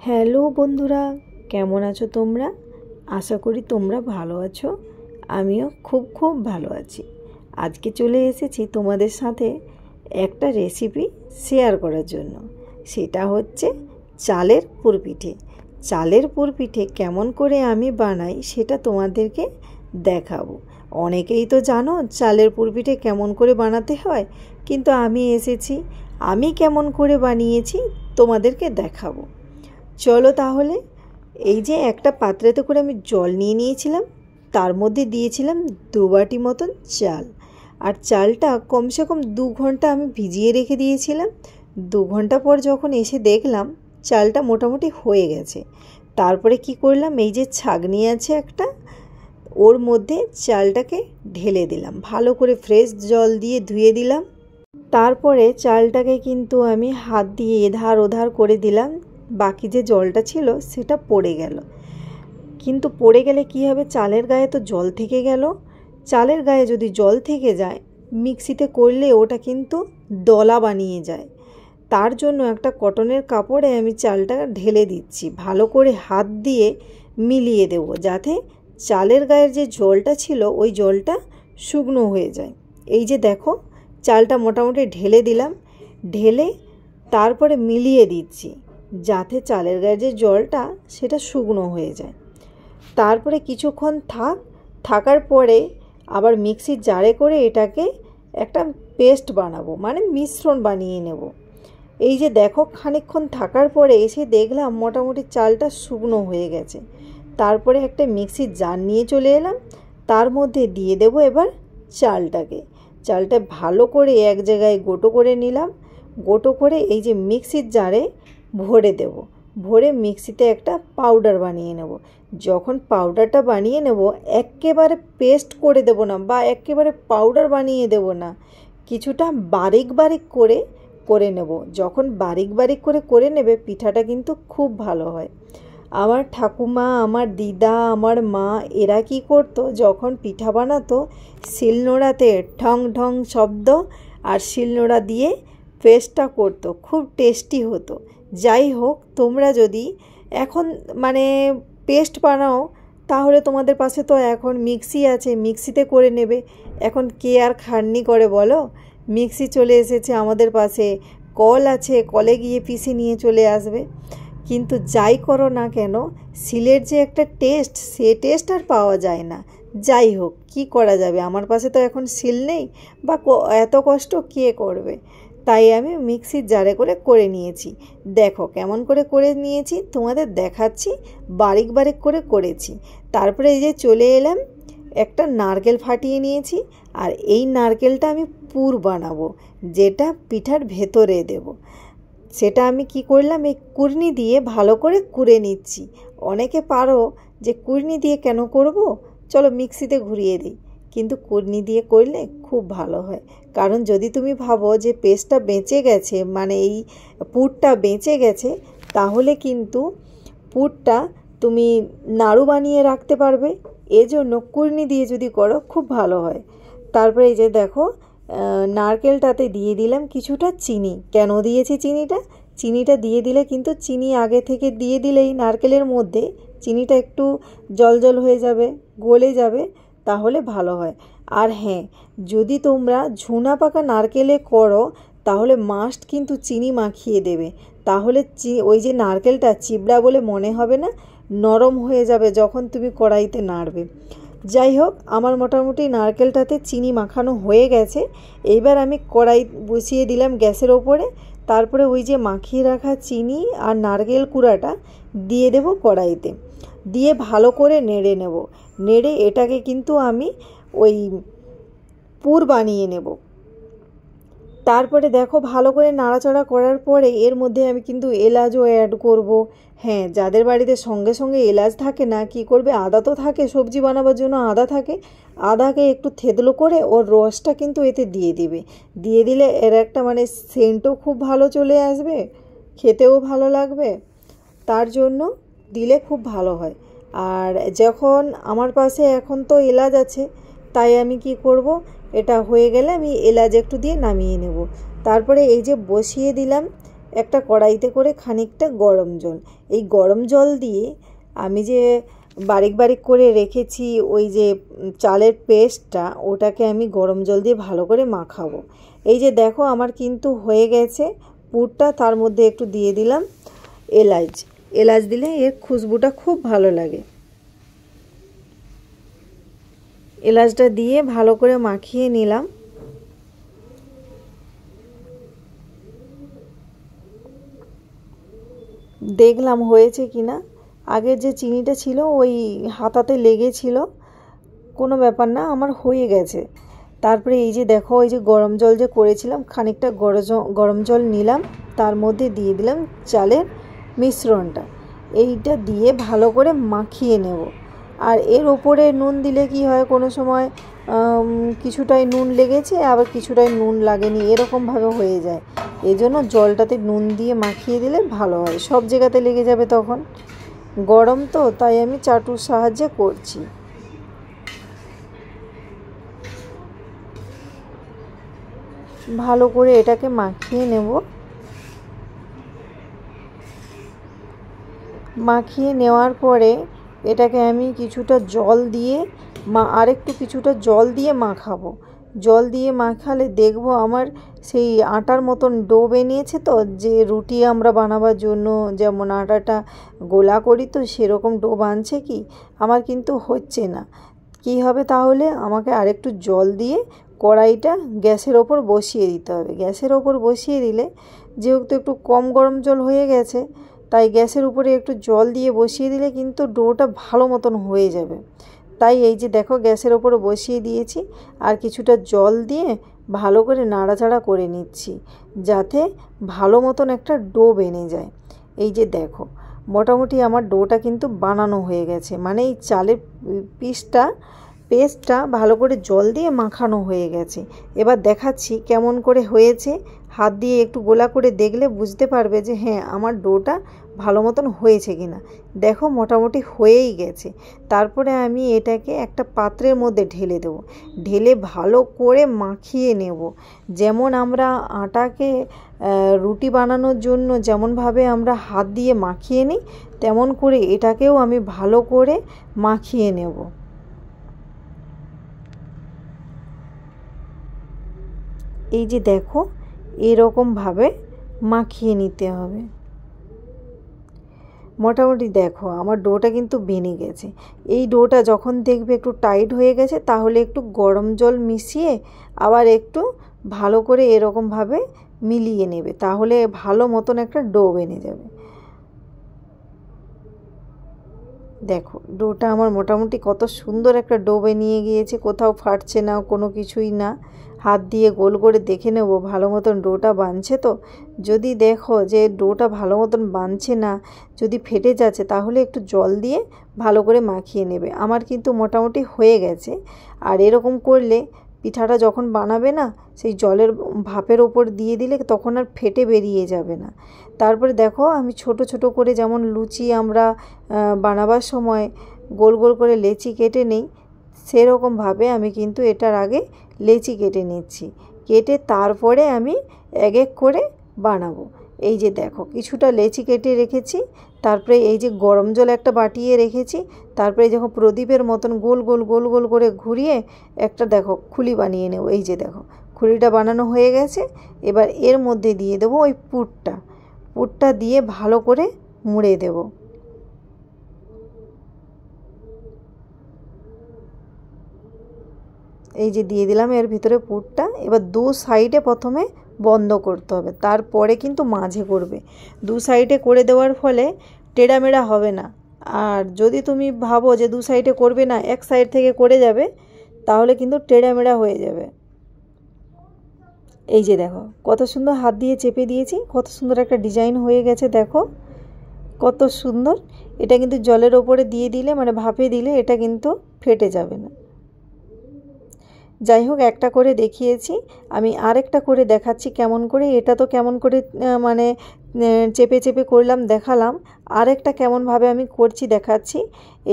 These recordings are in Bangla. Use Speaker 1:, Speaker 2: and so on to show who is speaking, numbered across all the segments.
Speaker 1: হ্যালো বন্ধুরা, কেমন আছো তোমরা? আশা করি তোমরা ভালো আছো। আমিও খুব ভালো আছি। আজকে চলে এসেছি তোমাদের সাথে একটা রেসিপি শেয়ার করার জন্য। সেটা হচ্ছে চালের পুরপিঠে। চালের পুরপিঠে কেমন করে আমি বানাই সেটা তোমাদেরকে দেখাবো। অনেকেই তো জানো চালের পুরপিঠে কেমন করে বানাতে হয়, কিন্তু আমি কেমন করে বানিয়েছি তোমাদেরকে দেখাবো। চলো তাহলে। এই যে একটা পাত্রেতে করে আমি জল নিয়ে নিয়েছিলাম, তার মধ্যে দিয়েছিলাম 2 বাটি মতন চাল। আর চালটা কমসে কম 2 ঘন্টা আমি ভিজিয়ে রেখে দিয়েছিলাম। 2 ঘন্টা পর যখন এসে দেখলাম চালটা মোটামুটি হয়ে গেছে, তারপরে কি করলাম, এই যে ছাঁকনি আছে একটা, ওর মধ্যে চালটাকে ঢেলে দিলাম, ভালো করে ফ্রেশ জল দিয়ে ধুয়ে দিলাম। তারপরে চালটাকে কিন্তু আমি হাত দিয়ে এধার ওধার করে দিলাম, বাকি যে জলটা ছিল সেটা পড়ে গেল। কিন্তু পড়ে গেলে কি হবে, চালের গায়ে তো জল থেকে গেল। চালের গায়ে যদি জল থেকে যায়, মিক্সিতে করলে ওটা কিন্তু দলা বানিয়ে যায়। তার জন্য একটা কটনের কাপড়ে আমি চালটা ঢেলে দিচ্ছি, ভালো করে হাত দিয়ে মিলিয়ে দেব, যাতে চালের গায়ের যে জলটা ছিল ওই জলটা শুকনো হয়ে যায়। এই যে দেখো, চালটা মোটামুটি ঢেলে দিলাম, ঢেলে তারপরে মিলিয়ে দিচ্ছি, যাতে চালের গায়ে যে জলটা সেটা শুকনো হয়ে যায়। তারপরে কিছুক্ষণ থাকার পরে আবার মিক্সির জারে করে এটাকে একটা পেস্ট বানাবো, মানে মিশ্রণ বানিয়ে নেব। এই যে দেখো, খানিকক্ষণ থাকার পরে এসে দেখলাম মোটামুটি চালটা শুকনো হয়ে গেছে। তারপরে একটা মিক্সির জার নিয়ে চলে এলাম, তার মধ্যে দিয়ে দেব এবার চালটা ভালো করে এক জায়গায় গোটো করে নিলাম। গোটো করে এই যে মিক্সির জারে ভরে দেব, ভরে মিক্সিতে একটা পাউডার বানিয়ে নেব। যখন পাউডারটা বানিয়ে নেব, একেবারে পেস্ট করে দেব না বা একেবারে পাউডার বানিয়ে দেব না, কিছুটা বারিক করে নেব। যখন বারিক করে নেবে, পিঠাটা কিন্তু খুব ভালো হয়। আমার ঠাকুমা, আমার দিদা, আমার মা এরা কি করতো, যখন পিঠা বানাতো শিলনোড়াতে ঠং ঠং শব্দ আর শিলনোড়া দিয়ে পেস্টটা করতো, খুব টেস্টি হতো। যাই হোক, তোমরা যদি এখন পেস্ট বানাও, তাহলে তোমাদের পাশে তো এখন মিক্সি আছে, মিক্সিতে করে নেবে। এখন কে আর খাটনি করে বলো? মিক্সি চলে এসেছে আমাদের পাশে, কল আছে, কলে গিয়ে পিষে নিয়ে চলে আসবে। কিন্তু যাই করো না কেন, শিলের যে একটা টেস্ট, সে টেস্ট আর পাওয়া যায় না। যাই হোক, কি করা যাবে, আমার পাশে তো এখন শিল নেই, বা এত কষ্ট কে করবে। তাই আমি মিক্সির জারে করে নিয়েছি। দেখো কেমন করে নিয়েছি, তোমাদের দেখাচ্ছি। বারিক করে করেছি। তারপরে এই যে চলে এলাম, একটা নারকেল ফাটিয়ে নিয়েছি, আর এই নারকেলটা আমি পুর বানাবো, যেটা পিঠার ভেতরে দেব। সেটা আমি কি করলাম, এই কুড়নি দিয়ে ভালো করে কুড়ে নিচ্ছি। অনেকে পারো যে কুড়নি দিয়ে কেন করব, চলো মিক্সিতে ঘুরিয়ে দিই, কিন্তু কুড়নি দিয়ে করলে খুব ভালো হয়। কারণ যদি তুমি ভাবো যে পেস্টটা বেঁচে গেছে, এই পুরটা বেঁচে গেছে, তাহলে কিন্তু পুরটা তুমি নাড়ু বানিয়ে রাখতে পারবে। এজন্য কুড়নি দিয়ে যদি করো খুব ভালো হয়। তারপরে এই যে দেখো, নারকেলটাতে দিয়ে দিলাম কিছুটা চিনি। কেন দিয়েছি চিনিটা দিয়ে দিলে কিন্তু, চিনি আগে থেকে দিয়ে দিলেই নারকেলের মধ্যে চিনিটা একটু জল হয়ে যাবে, গলে যাবে, তাহলে ভালো হয়। আর হ্যাঁ, যদি তোমরা ঝুনা পাকা নারকেলে করো, তাহলে মাস্ট কিন্তু চিনি মাখিয়ে দেবে। তাহলে ওই যে নারকেলটা চিবড়া বলে মনে হবে না, নরম হয়ে যাবে যখন তুমি কড়াইতে নাড়বে। যাই হোক, আমার মোটামুটি নারকেলটাতে চিনি মাখানো হয়ে গেছে। এইবার আমি কড়াই বসিয়ে দিলাম গ্যাসের ওপরে। তারপরে ওই যে মাখিয়ে রাখা চিনি আর নারকেল কুড়াটা দিয়ে দেব কড়াইতে, দিয়ে ভালো করে নেড়ে নেব। নেড়ে এটাকে কিন্তু আমি ওই পুর বানিয়ে নেব। তারপরে দেখো, ভালো করে নাড়াচাড়া করার পরে এর মধ্যে আমি কিন্তু এলাচও অ্যাড করব। হ্যাঁ, যাদের বাড়িতে সঙ্গে এলাচ থাকে না, কি করবে, আদা তো থাকে, সবজি বানাবার জন্য আদা থাকে, আদাকে একটু থেতলো করে ওর রসটা কিন্তু এতে দিয়ে দিবে। দিয়ে দিলে এর একটা সেন্টও খুব ভালো চলে আসবে, খেতেও ভালো লাগবে। তার জন্য দিলে খুব ভালো হয়। আর যখন আমার পাশে এখন তো এলাচ আছে, তাই আমি কি করব, এটা হয়ে গেলে আমি এলাচ একটু দিয়ে নামিয়ে নেব। তারপরে এই যে বসিয়ে দিলাম একটা কড়াইতে করে খানিকটা গরম জল, এই গরম জল দিয়ে আমি যে বারিক বারিক করে রেখেছি ওই যে চালের পেস্টটা, ওটাকে আমি গরম জল দিয়ে ভালো করে মাখাবো। এই যে দেখো আমার কিন্তু হয়ে গেছে পুরটা। তার মধ্যে একটু দিয়ে দিলাম এলাচ, এলাচ দিলে এর খুশবুটা খুব ভালো লাগে। এলাচটা দিয়ে ভালো করে মাখিয়ে নিলাম। দেখলাম হয়েছে কিনা। আগের যে চিনিটা ছিল ওই হাতাতে লেগেছিল, কোনো ব্যাপার না, আমার হয়ে গেছে। তারপরে এই যে দেখো ওই যে গরম জল যে করেছিলাম, খানিকটা গরম জল নিলাম, তার মধ্যে দিয়ে দিলাম চালের মিশ্রণটা। এইটা দিয়ে ভালো করে মাখিয়ে নেব। আর এর ওপরে নুন দিলে কি হয়, কোনো সময় কিছুটাই নুন লেগেছে আবার কিছুটাই নুন লাগেনি, এরকমভাবে হয়ে যায়। এই জন্য জলটাতে নুন দিয়ে মাখিয়ে দিলে ভালো হয়, সব জায়গাতে লেগে যাবে তখন। গরম তো, তাই আমি চাটুর সাহায্যে করছি। ভালো করে এটাকে মাখিয়ে নেব। মাখিয়ে নেওয়ার পরে এটাকে আমি কিছুটা জল দিয়ে আরেকটু কিছুটা জল দিয়ে মাখাবো। জল দিয়ে মাখালে দেখবো আমার সেই আটার মতন ডো বেরিয়েছে। তো যে রুটি আমরা বানাবার জন্য যেমন আটাটা গোলা করি, তো সেরকম ডো বানছে কি, আমার কিন্তু হচ্ছে না। কি হবে তাহলে, আমাকে আরেকটু জল দিয়ে কড়াইটা গ্যাসের ওপর বসিয়ে দিতে হবে। গ্যাসের ওপর বসিয়ে দিলে, যেহেতু একটু কম গরম জল হয়ে গেছে, তাই গ্যাসের উপরে একটু জল দিয়ে বসিয়ে দিলে কিন্তু ডোটা ভালো মতন হয়ে যাবে। তাই এই যে দেখো গ্যাসের ওপরে বসিয়ে দিয়েছি, আর কিছুটা জল দিয়ে ভালো করে নাড়াচাড়া করে নিচ্ছি, যাতে ভালো মতন একটা ডো বেনে যায়। এই যে দেখো মোটামুটি আমার ডোটা কিন্তু বানানো হয়ে গেছে, মানে এই চালের পেস্টটা ভালো করে জল দিয়ে মাখানো হয়ে গেছে। এবার দেখাচ্ছি কেমন করে হয়েছে। হাত দিয়ে একটু গোলা করে দেখলে বুঝতে পারবে যে হ্যাঁ আমার ডোটা ভালো মতন হয়েছে কিনা। দেখো মোটামুটি হয়েই গেছে। তারপরে আমি এটাকে একটা পাত্রের মধ্যে ঢেলে দেবো। ঢেলে ভালো করে মাখিয়ে নেব। যেমন আমরা আটাকে রুটি বানানোর জন্য যেমনভাবে আমরা হাত দিয়ে মাখিয়ে নিই, তেমন করে এটাকেও আমি ভালো করে মাখিয়ে নেব। এই যে দেখো এরকমভাবে মাখিয়ে নিতে হবে। মোটামুটি দেখো আমার ডোটা কিন্তু বেনে গেছে। এই ডোটা যখন দেখবে একটু টাইট হয়ে গেছে, তাহলে একটু গরম জল মিশিয়ে আবার একটু ভালো করে এরকমভাবে মিলিয়ে নেবে, তাহলে ভালো মতন একটা ডো বেনে যাবে। দেখো ডোটা আমার মোটামুটি কত সুন্দর একটা ডো বেরিয়ে গিয়েছে, কোথাও ফাটছে না, কোনো কিছুই না। হাত দিয়ে গোল করে দেখে নেব ভালো মতন ডোটা বানছে তো। যদি দেখো যে ডোটা ভালো মতন বানছে না, যদি ফেটে যাচ্ছে, তাহলে একটু জল দিয়ে ভালো করে মাখিয়ে নেবে। আমার কিন্তু মোটামুটি হয়ে গেছে। আর এরকম করলে পিঠাটা যখন বানাবে না, সেই জলের ভাপের ওপর দিয়ে দিলে তখন আর ফেটে বেরিয়ে যাবে না। তারপরে দেখো আমি ছোট ছোট করে, যেমন লুচি আমরা বানাবার সময় গোল গোল করে লেচি কেটে নিই, সেরকমভাবে আমি কিন্তু এটার আগে লেচি কেটে নিচ্ছি। কেটে তারপরে আমি এক এক করে বানাবো। এই যে দেখো কিছুটা লেচি কেটে রেখেছি, তারপরে এই যে গরম জল একটা বাটিয়ে রেখেছি, তারপরে যখন প্রদীপের মতন গোল গোল গোল গোল করে ঘুরিয়ে একটা দেখো খুলি বানিয়ে নেব। এই যে দেখো খুলিটা বানানো হয়ে গেছে। এবার এর মধ্যে দিয়ে দেবো ওই পুরটা দিয়ে ভালো করে মুড়ে দেব। এই যে দিয়ে দিলাম এর ভিতরে পুরটা। এবার দু সাইডে প্রথমে বন্ধ করতে হবে, তারপরে কিন্তু মাঝে করবে। দু সাইডে করে দেওয়ার ফলে টেড়ামেড়া হবে না। আর যদি তুমি ভাবো যে দু সাইডে করবে না, এক সাইড থেকে করে যাবে, তাহলে কিন্তু টেড়ামেড়া হয়ে যাবে। এই যে দেখো কত সুন্দর হাত দিয়ে চেপে দিয়েছি, কত সুন্দর একটা ডিজাইন হয়ে গেছে। দেখো কত সুন্দর। এটা কিন্তু জলের ওপরে দিয়ে দিলে, মানে ভাপে দিলে, এটা কিন্তু ফেটে যাবে না। যাই হোক একটা করে দেখিয়েছি, আমি আরেকটা করে দেখাচ্ছি কেমন করে। এটা তো কেমন করে মানে চেপে চেপে করলাম দেখালাম, আরেকটা কেমনভাবে আমি করছি দেখাচ্ছি।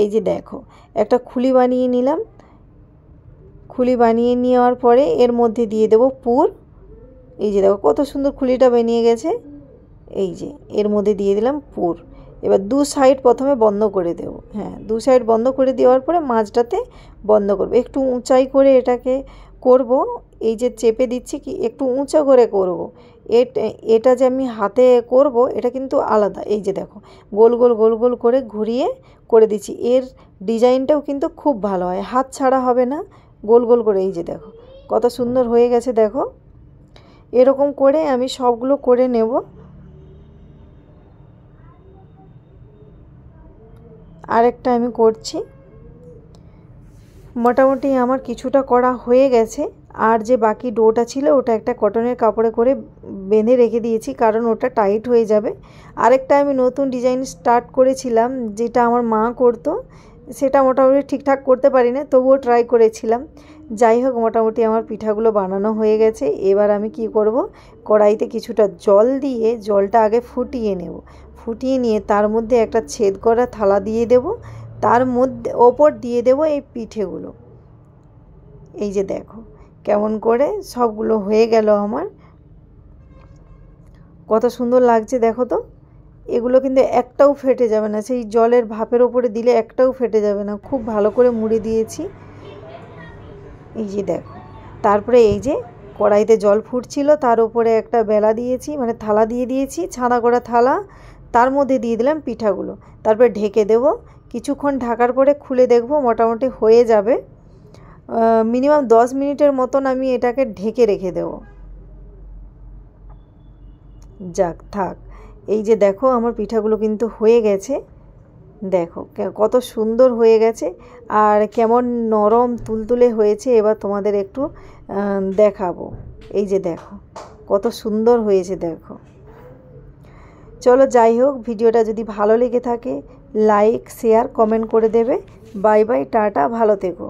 Speaker 1: এই যে দেখো একটা খুলি বানিয়ে নিলাম। খুলি বানিয়ে নেওয়ার পরে এর মধ্যে দিয়ে দেব পুর। এই যে দেখো কত সুন্দর খুলিটা বেরিয়ে গেছে। এই যে এর মধ্যে দিয়ে দিলাম পুর। এবার দু সাইড প্রথমে বন্ধ করে দেব, হ্যাঁ দু সাইড বন্ধ করে দেওয়ার পরে মাঝটাতে বন্ধ করব। একটু উঁচাই করে এটাকে করব, এই যে চেপে দিচ্ছি কি একটু উঁচা করে করব। এটা যে আমি হাতে করব এটা কিন্তু আলাদা। এই যে দেখো গোল গোল গোল গোল করে ঘুরিয়ে করে দিচ্ছি। এর ডিজাইনটাও কিন্তু খুব ভালো হয়, হাত ছাড়া হবে না, গোল গোল করে। এই যে দেখো কত সুন্দর হয়ে গেছে দেখো। এরকম করে আমি সবগুলো করে নেব। আরেকটা আমি করছি। মোটামুটি আমার কিছুটা করা হয়ে গেছে। আর যে বাকি ডোটা ছিল ওটা একটা কটনের কাপড়ে করে বেঁধে রেখে দিয়েছি, কারণ ওটা টাইট হয়ে যাবে। আরেকটা আমি নতুন ডিজাইন স্টার্ট করেছিলাম, যেটা আমার মা করতো, সেটা মোটামুটি ঠিকঠাক করতে পারি না, তবুও ট্রাই করেছিলাম। যাই হোক মোটামুটি আমার পিঠাগুলো বানানো হয়ে গেছে। এবার আমি কি করব, কড়াইতে কিছুটা জল দিয়ে জলটা আগে ফুটিয়ে নেব। ফুটিয়ে নিয়ে তার মধ্যে একটা ছেদ করা থালা দিয়ে দেব, তার মধ্যে ওপর দিয়ে দেব এই পিঠেগুলো। এই যে দেখো কেমন করে সবগুলো হয়ে গেল আমার, কত সুন্দর লাগছে দেখো তো। এগুলো কিন্তু একটাও ফেটে যাবে না, সেই জলের ভাপের ওপরে দিলে একটাও ফেটে যাবে না, খুব ভালো করে মুড়ে দিয়েছি। এই যে দেখো, তারপরে এই যে কড়াইতে জল ফুটছিল, তার উপরে একটা বেলা দিয়েছি, মানে থালা দিয়ে দিয়েছি, ছানা করা থালা, তার মধ্যে দিয়ে দিলাম পিঠাগুলো। তারপরে ঢেকে দেব, কিছুক্ষণ ঢাকার পরে খুলে দেখব মোটামুটি হয়ে যাবে। মিনিমাম 10 মিনিটের মতন আমি এটাকে ঢেকে রেখে দেব। যাক থাক। এই যে দেখো আমার পিঠাগুলো কিন্তু হয়ে গেছে, দেখো কত সুন্দর হয়ে গেছে আর কেমন নরম তুলতুলে হয়েছে। এবার তোমাদের একটু দেখাবো। এই যে দেখো কত সুন্দর হয়েছে দেখো। চলো যাই হোক, ভিডিওটা যদি ভালো লেগে থাকে লাইক শেয়ার কমেন্ট করে দেবে। বাই বাই, টাটা, ভালো থেকো।